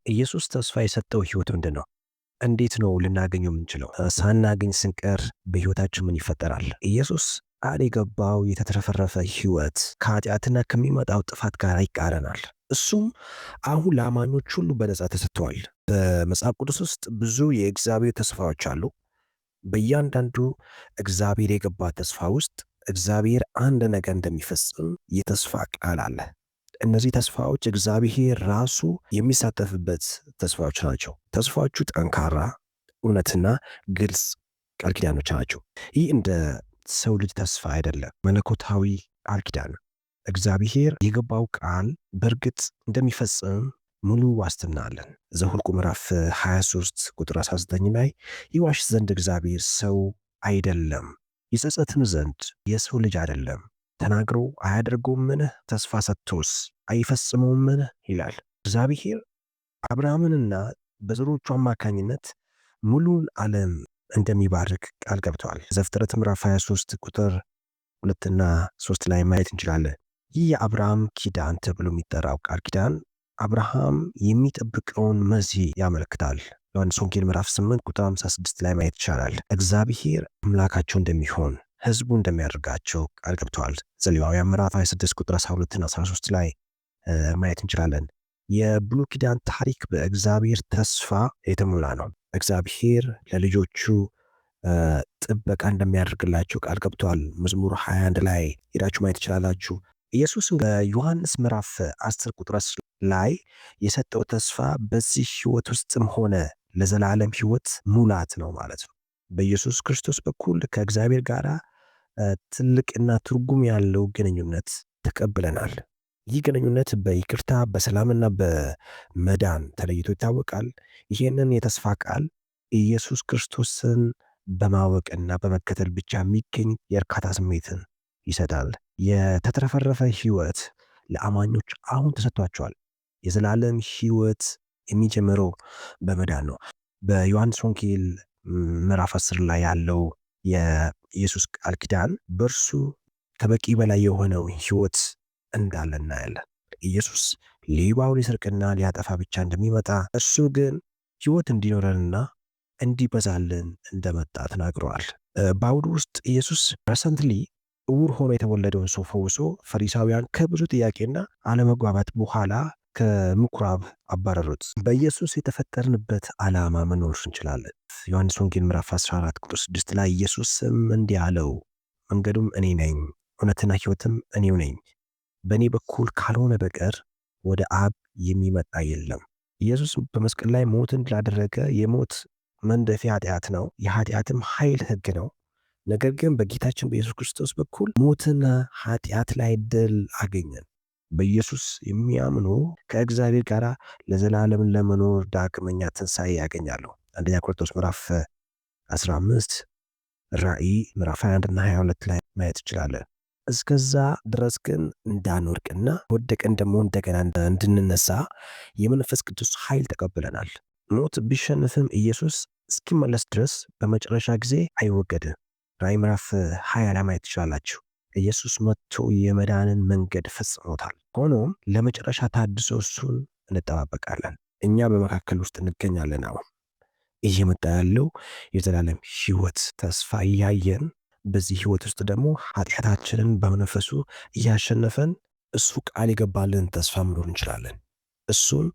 ኢየሱስ ተስፋ የሰጠው ሕይወት ምንድን ነው? እንዴት ነው ልናገኘው የምንችለው? ሳናገኝ ስንቀር በሕይወታችን ምን ይፈጠራል? ኢየሱስ ቃል የገባው የተትረፈረፈ ሕይወት ከኃጢአትና ከሚመጣው ጥፋት ጋር ይቃረናል። እሱም አሁን ለአማኞች ሁሉ በነጻ ተሰጥቷል። በመጽሐፍ ቅዱስ ውስጥ ብዙ የእግዚአብሔር ተስፋዎች አሉ። በእያንዳንዱ እግዚአብሔር የገባ ተስፋ ውስጥ እግዚአብሔር አንድ ነገር እንደሚፈጽም የተስፋ ቃል አለ። እነዚህ ተስፋዎች እግዚአብሔር ራሱ የሚሳተፍበት ተስፋዎች ናቸው። ተስፋዎቹ ጠንካራ፣ እውነትና ግልጽ ቃል ኪዳኖች ናቸው። ይህ እንደ ሰው ልጅ ተስፋ አይደለም፣ መለኮታዊ ቃል ኪዳን። እግዚአብሔር የገባው ቃል በእርግጥ እንደሚፈጽም ሙሉ ዋስትና አለን። ዘኍልቍ ምዕራፍ 23 ቁጥር 19 ላይ ይዋሽ ዘንድ እግዚአብሔር ሰው አይደለም፣ ይጸጸትም ዘንድ የሰው ልጅ አይደለም፣ ተናግሮ አያደርገውምን? ተስፋ ሰጥቶስ አይፈጽመውምን? ይላል። እግዚአብሔር አብርሃምንና በዘሮቹ አማካኝነት ሙሉን ዓለም እንደሚባርክ ቃል ገብተዋል። ዘፍጥረት ምዕራፍ 23 ቁጥር 2 እና 3 ላይ ማየት እንችላለን። ይህ የአብርሃም ኪዳን ተብሎ የሚጠራው ቃል ኪዳን አብርሃም የሚጠብቀውን መሲህ ያመለክታል። ዮሐንስ ወንጌል ምዕራፍ 8 ቁጥር 56 ላይ ማየት ይቻላል። እግዚአብሔር አምላካቸው እንደሚሆን ሕዝቡ እንደሚያደርጋቸው ቃል ገብተዋል። ዘሌዋውያን ምዕራፍ 26 ቁጥር 12 እና 13 ላይ ማየት እንችላለን። የብሉይ ኪዳን ታሪክ በእግዚአብሔር ተስፋ የተሞላ ነው። እግዚአብሔር ለልጆቹ ጥበቃ እንደሚያደርግላቸው ቃል ገብተዋል። መዝሙር 21 ላይ ሄዳችሁ ማየት ትችላላችሁ። ኢየሱስ በዮሐንስ ምዕራፍ 10 ቁጥር ላይ የሰጠው ተስፋ በዚህ ሕይወት ውስጥም ሆነ ለዘላለም ሕይወት ሙላት ነው ማለት ነው። በኢየሱስ ክርስቶስ በኩል ከእግዚአብሔር ጋር ትልቅና ትርጉም ያለው ግንኙነት ተቀብለናል። ይህ ግንኙነት በይቅርታ በሰላምና በመዳን ተለይቶ ይታወቃል። ይህንን የተስፋ ቃል ኢየሱስ ክርስቶስን በማወቅና በመከተል ብቻ የሚገኝ የእርካታ ስሜትን ይሰጣል። የተትረፈረፈ ሕይወት ለአማኞች አሁን ተሰጥቷቸዋል። የዘላለም ሕይወት የሚጀምረው በመዳን ነው። በዮሐንስ ወንጌል ምዕራፍ 10 ላይ ያለው የኢየሱስ ቃል ኪዳን በእርሱ ከበቂ በላይ የሆነው ሕይወት እንዳለ እናያለን። ኢየሱስ ሌባውን ሊሰርቅና ሊያጠፋ ብቻ እንደሚመጣ፣ እሱ ግን ሕይወት እንዲኖረንና እንዲበዛልን እንደመጣ ተናግረዋል። በአውዱ ውስጥ ኢየሱስ ሬሰንትሊ ዕውር ሆኖ የተወለደውን ሰው ፈውሶ ፈሪሳውያን ከብዙ ጥያቄና አለመግባባት በኋላ ከምኩራብ አባረሩት። በኢየሱስ የተፈጠርንበት ዓላማ መኖር እንችላለን። ዮሐንስ ወንጌል ምዕራፍ 14 ቁጥር 6 ላይ ኢየሱስም እንዲህ አለው፣ መንገዱም እኔ ነኝ፣ እውነትና ሕይወትም እኔው ነኝ፣ በእኔ በኩል ካልሆነ በቀር ወደ አብ የሚመጣ የለም። ኢየሱስ በመስቀል ላይ ሞትን ላደረገ የሞት መንደፊያ ኃጢአት ነው፣ የኃጢአትም ኃይል ሕግ ነው። ነገር ግን በጌታችን በኢየሱስ ክርስቶስ በኩል ሞትና ኃጢአት ላይ ድል አገኘን። በኢየሱስ የሚያምኑ ከእግዚአብሔር ጋር ለዘላለም ለመኖር ዳግመኛ ትንሣኤ ያገኛሉ። አንደኛ ቆሮንቶስ ምዕራፍ 15፣ ራእይ ምዕራፍ 21 እና 22 ላይ ማየት ይችላለን። እስከዛ ድረስ ግን እንዳንወድቅና ወደቀን ደግሞ እንደገና እንድንነሳ የመንፈስ ቅዱስ ኃይል ተቀብለናል። ሞት ቢሸንፍም ኢየሱስ እስኪመለስ ድረስ በመጨረሻ ጊዜ አይወገድም። ራእይ ምዕራፍ 20 ላይ ማየት ትችላላችሁ። ኢየሱስ መጥቶ የመዳንን መንገድ ፈጽሞታል። ሆኖም ለመጨረሻ ታድሶ እሱን እንጠባበቃለን። እኛ በመካከል ውስጥ እንገኛለን። አሁን እየመጣ ያለው የዘላለም ሕይወት ተስፋ እያየን በዚህ ሕይወት ውስጥ ደግሞ ኃጢአታችንን በመንፈሱ እያሸነፈን እሱ ቃል የገባልን ተስፋ መኖር እንችላለን። እሱን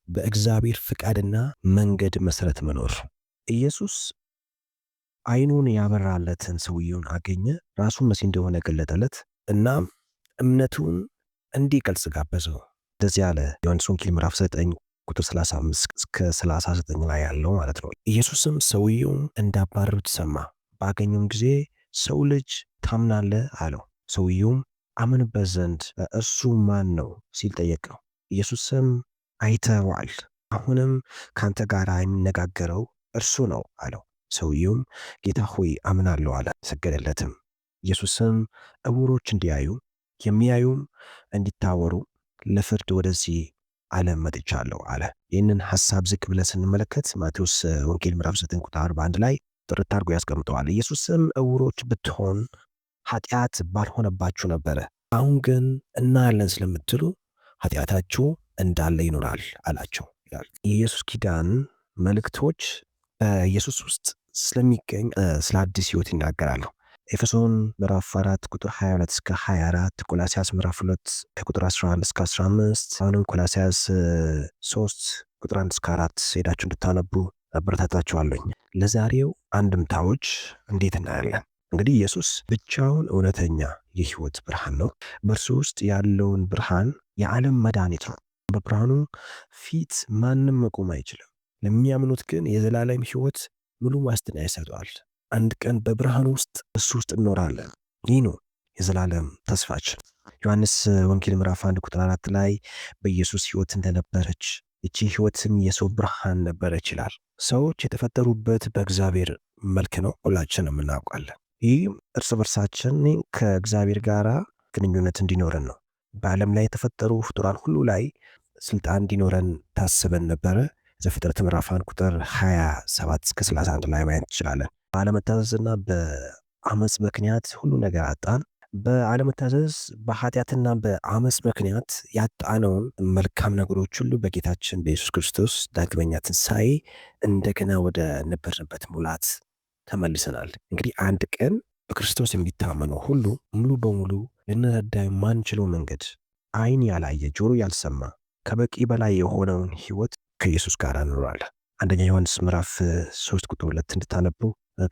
በእግዚአብሔር ፍቃድና መንገድ መሰረት መኖር። ኢየሱስ ዓይኑን ያበራለትን ሰውየውን አገኘ፣ ራሱን መሲህ እንደሆነ ገለጠለት እና እምነቱን እንዲገልጽ ጋበዘው። እንደዚህ ያለ ዮሐንስ ወንጌል ምዕራፍ 9 ቁጥር 35 እስከ 39 ላይ ያለው ማለት ነው። ኢየሱስም ሰውየውን እንዳባረሩት ሰማ። ባገኘውም ጊዜ ሰው ልጅ ታምናለህ አለው። ሰውየውም አምንበት ዘንድ እርሱ ማን ነው ሲል ጠየቀው። ኢየሱስም አይተኸዋል፣ አሁንም ካንተ ጋር የሚነጋገረው እርሱ ነው አለው። ሰውየውም ጌታ ሆይ አምናለሁ አለ፣ ሰገደለትም። ኢየሱስም ዕውሮች እንዲያዩ የሚያዩም እንዲታወሩ ለፍርድ ወደዚህ ዓለም መጥቻለሁ አለ። ይህንን ሐሳብ ዝቅ ብለን ስንመለከት ማቴዎስ ወንጌል ምዕራፍ 9 ቁጥር 41 ላይ ጥርት አድርጎ ያስቀምጠዋል። ኢየሱስም ዕውሮች ብትሆን ኃጢአት ባልሆነባችሁ ነበረ፣ አሁን ግን እናያለን ስለምትሉ ኃጢአታችሁ እንዳለ ይኖራል አላቸው። ይላል። የኢየሱስ ኪዳን መልእክቶች በኢየሱስ ውስጥ ስለሚገኝ ስለ አዲስ ሕይወት ይናገራሉ። ኤፌሶን ምዕራፍ 4 ቁጥር 22 እስከ 24፣ ቆላስያስ ምዕራፍ 2 ከቁጥር 11 እስከ 15፣ አሁንም ቆላስያስ 3 ቁጥር 1 እስከ 4 ሄዳችሁ እንድታነቡ አበረታታችኋለሁ። ለዛሬው አንድምታዎች እንዴት እናያለን? እንግዲህ ኢየሱስ ብቻውን እውነተኛ የሕይወት ብርሃን ነው። በእርሱ ውስጥ ያለውን ብርሃን የዓለም መድኃኒት ነው። በብርሃኑ ፊት ማንም መቆም አይችልም። ለሚያምኑት ግን የዘላለም ሕይወት ሙሉ ዋስትና ይሰጠዋል። አንድ ቀን በብርሃን ውስጥ እሱ ውስጥ እንኖራለን። ይህ ነው የዘላለም ተስፋችን። ዮሐንስ ወንጌል ምዕራፍ 1 ቁጥር 4 ላይ በኢየሱስ ሕይወት እንደነበረች እቺ ሕይወትም የሰው ብርሃን ነበረች ይላል። ሰዎች የተፈጠሩበት በእግዚአብሔር መልክ ነው፣ ሁላችንም እናውቃለን። ይህም እርስ በርሳችን ከእግዚአብሔር ጋር ግንኙነት እንዲኖረን ነው። በዓለም ላይ የተፈጠሩ ፍጡራን ሁሉ ላይ ስልጣን እንዲኖረን ታስበን ነበረ። ዘፍጥረት ምዕራፍ 1 ቁጥር 27 እስከ 31 ላይ ማየት እንችላለን። በአለመታዘዝና በአመፅ ምክንያት ሁሉ ነገር አጣን። በአለመታዘዝ በኃጢአትና በአመፅ ምክንያት ያጣነውን መልካም ነገሮች ሁሉ በጌታችን በኢየሱስ ክርስቶስ ዳግመኛ ትንሣኤ እንደገና ወደ ነበርንበት ሙላት ተመልሰናል። እንግዲህ አንድ ቀን በክርስቶስ የሚታመኑ ሁሉ ሙሉ በሙሉ ልንረዳ የማንችለው መንገድ፣ ዓይን ያላየ ጆሮ ያልሰማ ከበቂ በላይ የሆነውን ሕይወት ከኢየሱስ ጋር እንኖራለን። አንደኛ ዮሐንስ ምዕራፍ 3 ቁጥር 2 እንድታነቡ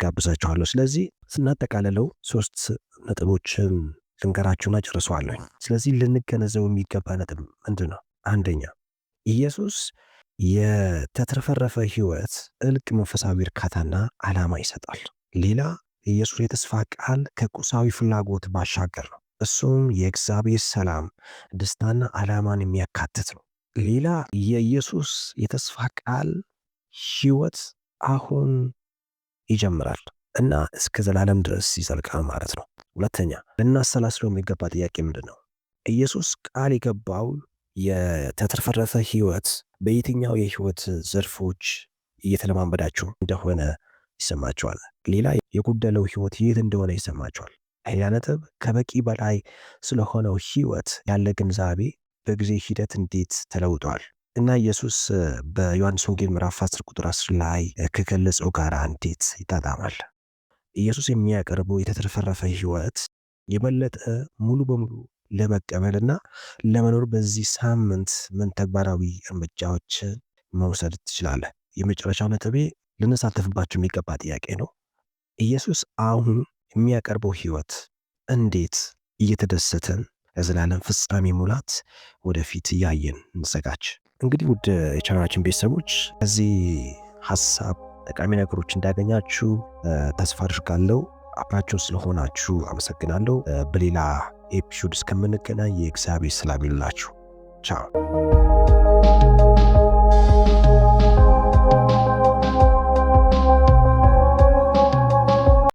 ጋብዛችኋለሁ። ስለዚህ ስናጠቃልለው 3 ነጥቦችን ልንገራችሁና ጨርሰዋለሁ። ስለዚህ ልንገነዘቡ የሚገባ ነጥብ ምንድን ነው? አንደኛ ኢየሱስ የተትረፈረፈ ሕይወት፣ ጥልቅ መንፈሳዊ እርካታና ዓላማ ይሰጣል። ሌላ የኢየሱስ የተስፋ ቃል ከቁሳዊ ፍላጎት ባሻገር ነው። እሱም የእግዚአብሔር ሰላም፣ ደስታና ዓላማን የሚያካትት ነው። ሌላ የኢየሱስ የተስፋ ቃል ሕይወት አሁን ይጀምራል እና እስከ ዘላለም ድረስ ይዘልቃል ማለት ነው። ሁለተኛ ልናሰላስለው የሚገባ ጥያቄ ምንድን ነው? ኢየሱስ ቃል የገባው የተትረፈረፈ ሕይወት በየትኛው የሕይወት ዘርፎች እየተለማመዳችሁ እንደሆነ ይሰማቸዋል። ሌላ የጎደለው ሕይወት የት እንደሆነ ይሰማቸዋል። ሌላ ነጥብ ከበቂ በላይ ስለሆነው ሕይወት ያለ ግንዛቤ በጊዜ ሂደት እንዴት ተለውጧል እና ኢየሱስ በዮሐንስ ወንጌል ምዕራፍ 10 ቁጥር 10 ላይ ከገለጸው ጋር እንዴት ይጣጣማል? ኢየሱስ የሚያቀርበው የተትረፈረፈ ሕይወት የበለጠ ሙሉ በሙሉ ለመቀበልና ለመኖር በዚህ ሳምንት ምን ተግባራዊ እርምጃዎችን መውሰድ ትችላለህ? የመጨረሻው ነጥቤ ልንሳተፍባቸው የሚገባ ጥያቄ ነው። ኢየሱስ አሁን የሚያቀርበው ሕይወት እንዴት እየተደሰተን ለዘላለም ፍጻሜ ሙላት ወደፊት እያየን እንዘጋጅ። እንግዲህ ውድ የቻናላችን ቤተሰቦች ከዚህ ሐሳብ ጠቃሚ ነገሮች እንዳገኛችሁ ተስፋ አድርጋለሁ። አብራችሁን ስለሆናችሁ አመሰግናለሁ። በሌላ ኤፒሶድ እስከምንገናኝ የእግዚአብሔር ሰላም ይሁንላችሁ። ቻው።